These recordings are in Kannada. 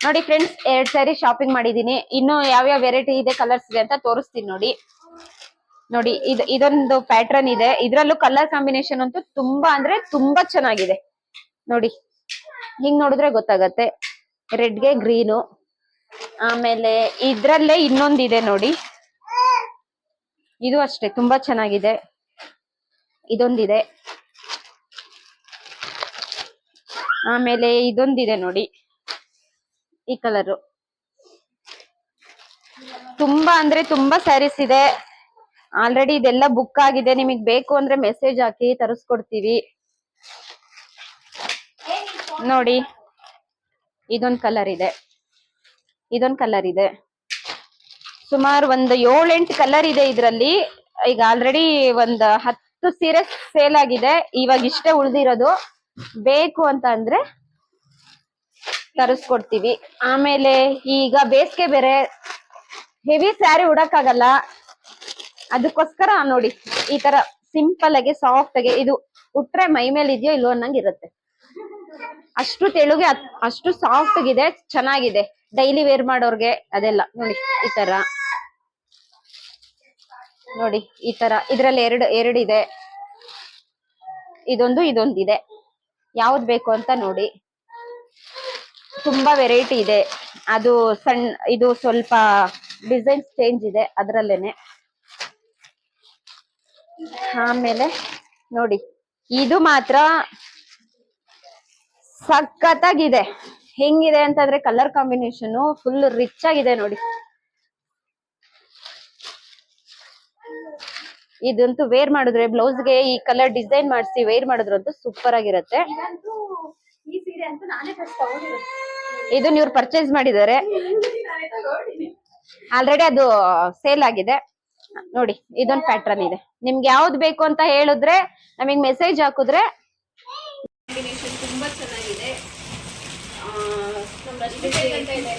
ನೋಡಿ ಫ್ರೆಂಡ್ಸ್, 2 ಸ್ಯಾರಿ ಶಾಪಿಂಗ್ ಮಾಡಿದೀನಿ. ಇನ್ನು ಯಾವ್ಯಾವ ವೆರೈಟಿ ಇದೆ, ಕಲರ್ಸ್ ಇದೆ ಅಂತ ತೋರಿಸ್ತೀನಿ ನೋಡಿ. ನೋಡಿ ಇದೊಂದು ಪ್ಯಾಟರ್ನ್ ಇದೆ. ಇದ್ರಲ್ಲೂ ಕಲರ್ ಕಾಂಬಿನೇಷನ್ ಅಂತೂ ತುಂಬಾ ಅಂದ್ರೆ ತುಂಬಾ ಚೆನ್ನಾಗಿದೆ. ನೋಡಿ ಹಿಂಗ್ ನೋಡಿದ್ರೆ ಗೊತ್ತಾಗತ್ತೆ. ರೆಡ್ಗೆ ಗ್ರೀನು. ಆಮೇಲೆ ಇದ್ರಲ್ಲೇ ಇನ್ನೊಂದಿದೆ ನೋಡಿ, ಇದು ಅಷ್ಟೇ ತುಂಬಾ ಚೆನ್ನಾಗಿದೆ. ಇದೊಂದಿದೆ. ಆಮೇಲೆ ಇದೊಂದಿದೆ ನೋಡಿ, ಈ ಕಲರು. ತುಂಬಾ ಅಂದ್ರೆ ತುಂಬಾ ಸ್ಯಾರೀಸ್ ಇದೆ. ಆಲ್ರೆಡಿ ಇದೆಲ್ಲ ಬುಕ್ ಆಗಿದೆ. ನಿಮಗ್ ಬೇಕು ಅಂದ್ರೆ ಮೆಸೇಜ್ ಹಾಕಿ ತರಿಸ್ಕೊಡ್ತೀವಿ. ನೋಡಿ ಇದೊಂದ್ ಕಲರ್ ಇದೆ, ಇದೊಂದ್ ಕಲರ್ ಇದೆ. ಸುಮಾರು ಒಂದು 7-8 ಕಲರ್ ಇದೆ ಇದ್ರಲ್ಲಿ. ಈಗ ಆಲ್ರೆಡಿ ಒಂದ್ 10 ಸೀರೆ ಸೇಲ್ ಆಗಿದೆ. ಇವಾಗ ಇಷ್ಟೇ ಉಳ್ದಿರೋದು. ಬೇಕು ಅಂತ ಅಂದ್ರೆ ತರಿಸ್ಕೊಡ್ತೀವಿ. ಆಮೇಲೆ ಈಗ ಬೇಸಿಗೆ ಬೇರೆ, ಹೆವಿ ಸ್ಯಾರಿ ಉಡಕ್ಕಾಗಲ್ಲ. ಅದಕ್ಕೋಸ್ಕರ ನೋಡಿ ಈ ತರ ಸಿಂಪಲ್ ಆಗಿ ಸಾಫ್ಟ್ ಆಗಿ ಇದು ಉಟ್ರೆ ಮೈ ಮೇಲೆ ಇದೆಯೋ ಇಲ್ವೋ ಅನ್ನಂಗ್ ಇರುತ್ತೆ. ಅಷ್ಟು ತೆಳುಗೆ ಅಷ್ಟು ಸಾಫ್ಟ್ ಗಿದೆ, ಚೆನ್ನಾಗಿದೆ. ಡೈಲಿ ವೇರ್ ಮಾಡೋರ್ಗೆ ಅದೆಲ್ಲ ನೋಡಿ ಈ ತರ. ನೋಡಿ ಈ ತರ ಇದ್ರಲ್ಲಿ ಎರಡು ಇದೆ. ಇದೊಂದಿದೆ. ಯಾವ್ದು ಬೇಕು ಅಂತ ನೋಡಿ. ತುಂಬಾ ವೆರೈಟಿ ಇದೆ. ಅದು ಇದು ಸ್ವಲ್ಪ ಡಿಸೈನ್ಸ್ ಚೇಂಜ್ ಇದೆ ಅದ್ರಲ್ಲೇನೆ. ಆಮೇಲೆ ನೋಡಿ ಇದು ಮಾತ್ರ ಸಖತ್ತಾಗಿದೆ. ಹೆಂಗಿದೆ ಅಂತಂದ್ರೆ ಕಲರ್ ಕಾಂಬಿನೇಷನ್ ಫುಲ್ ರಿಚ್ ಆಗಿದೆ ನೋಡಿ. ಇದಂತೂ ವೇರ್ ಮಾಡಿದ್ರೆ ಬ್ಲೌಸ್ಗೆ ಈ ಕಲರ್ ಡಿಸೈನ್ ಮಾಡಿಸಿ ವೇರ್ ಮಾಡಿದ್ರಂತೂ ಸೂಪರ್ ಆಗಿರುತ್ತೆ. ಈ ಸೀರೆ ಅಂತೂ ನಾನೇ ಫಸ್ಟ್ ತಗೊಂಡಿರೋದು. ಇದನ್ನ ಇವ್ರು ಪರ್ಚೇಸ್ ಮಾಡಿದ್ದಾರೆ. ಆಲ್ರೆಡಿ ಅದು ಸೇಲ್ ಆಗಿದೆ. ನೋಡಿ ಇದೊಂದು ಪ್ಯಾಟರ್ನ್ ಇದೆ. ನಿಮ್ಗೆ ಯಾವ್ದು ಬೇಕು ಅಂತ ಹೇಳಿದ್ರೆ ನಮಗ್ ಮೆಸೇಜ್ ಹಾಕಿದ್ರೆ. ಕಾಂಬಿನೇಷನ್ ತುಂಬಾ ಚೆನ್ನಾಗಿದೆ.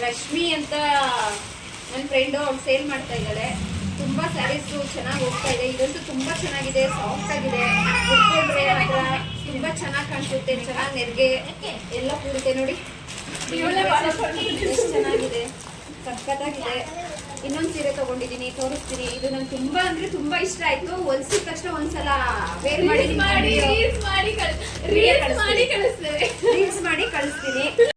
ರಶ್ಮಿ ಅಂತ ನನ್ನ ಫ್ರೆಂಡ್ ಅವ್ರು ಸೇಲ್ ಮಾಡ್ತಾ ಇದ್ದಾರೆ. ತುಂಬಾ ಸ್ಯಾರೀಸ್ ಚೆನ್ನಾಗಿ ಹೋಗ್ತಾ ಇದೆ. ಇದಂತೂ ತುಂಬಾ ಚೆನ್ನಾಗಿದೆ, ಸಾಫ್ಟ್ ಆಗಿದೆ. ಉಟ್ಕೊಂಡ್ರೆ ಮಾತ್ರ ತುಂಬಾ ಚೆನ್ನಾಗಿ ಕಾಣಿಸುತ್ತೆ. ಚೆನ್ನಾಗಿ ನೆರಿಗೆ ಎಲ್ಲ ಕೂರುತ್ತೆ ನೋಡಿ. ಚೆನ್ನಾಗಿದೆ, ಸಖತ್ತಾಗಿದೆ. ಇನ್ನೊಂದು ಸೀರೆ ತಗೊಂಡಿದ್ದೀನಿ, ತೋರಿಸ್ತೀನಿ. ಇದು ನಂಗೆ ತುಂಬಾ ಅಂದ್ರೆ ತುಂಬಾ ಇಷ್ಟ ಆಯ್ತು. ಹೊಲ್ಸಿದ ತಕ್ಷಣ ಒಂದ್ಸಲ ವೇರ್ ಮಾಡಿ ರೀಲ್ಸ್ ಮಾಡಿ ಕಳಿಸ್ತೀನಿ.